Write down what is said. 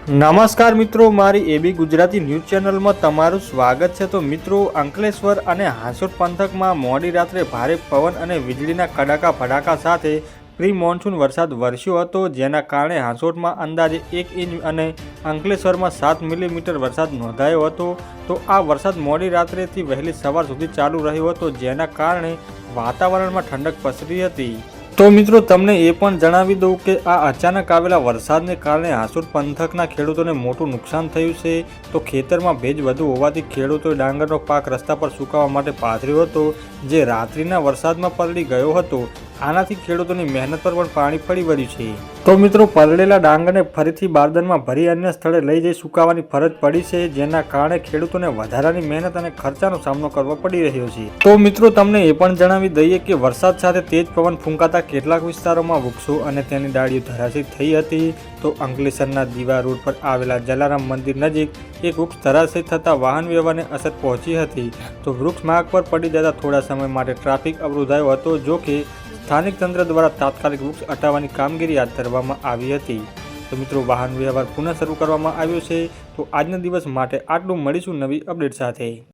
નમસ્કાર મિત્રો, મારી એબી ગુજરાતી ન્યૂઝ ચેનલમાં તમારું સ્વાગત છે। તો મિત્રો, અંકલેશ્વર અને હાંસોટ પંથકમાં મોડી રાત્રે ભારે પવન અને વીજળીના કડાકા ભડાકા સાથે પ્રી મોન્સૂન વરસાદ વરસ્યો હતો, જેના કારણે હાંસોટમાં અંદાજે 1 ઇંચ અને અંકલેશ્વરમાં 7 મિલીમીટર વરસાદ નોંધાયો હતો। તો આ વરસાદ મોડી રાત્રેથી વહેલી સવાર સુધી ચાલુ રહ્યો હતો, જેના કારણે વાતાવરણમાં ઠંડક પસરી હતી। તો મિત્રો, તમને એ પણ જણાવી દઉં કે આ અચાનક આવેલા વરસાદને કારણે હાંસોટ પંથકના ખેડૂતોને મોટું નુકસાન થયું છે। તો ખેતરમાં ભેજ વધુ હોવાથી ખેડૂતોએ ડાંગરનો પાક રસ્તા પર સુકાવા માટે પાથર્યો હતો, જે રાત્રિના વરસાદમાં પલળી ગયો હતો। આનાથી ખેડૂતોની મહેનત પર પણ પાણી ફરી વળ્યું છે। તો મિત્રો, પલળેલા ડાંગરને ફરીથી બારદાનમાં ભરી અન્ય સ્થળે લઈ જઈ સુકાવવાની ફરજ પડી છે, જેના કારણે ખેડૂતોને વધારાની મહેનત અને ખર્ચાનો સામનો કરવો પડી રહ્યો છે। તો મિત્રો, તમને એ પણ જણાવી દઈએ કે વરસાદ સાથે તેજ પવન ફૂંકાતા કેટલાક વિસ્તારોમાં વૃક્ષો અને તેની ડાળીઓ ધરાશયી થઈ હતી। તો અંકલેશ્વરના દીવા રોડ પર આવેલા જલારામ મંદિર નજીક એક વૃક્ષ ધરાશયી થતાં વાહન વ્યવહારને અસર પહોંચી હતી। તો વૃક્ષ માર્ગ પર પડી જતા થોડા સમય માટે ટ્રાફિક અવરોધાયો હતો, જો કે સ્થાનિક તંત્ર દ્વારા તાત્કાલિક વૃક્ષ હટાવવાની કામગીરી હાથ ધરવામાં આવી હતી। તો મિત્રો, વાહન વ્યવહાર પુનઃ શરૂ કરવામાં આવ્યો છે। તો આજના દિવસ માટે આટલું, મળીશું નવી અપડેટ સાથે।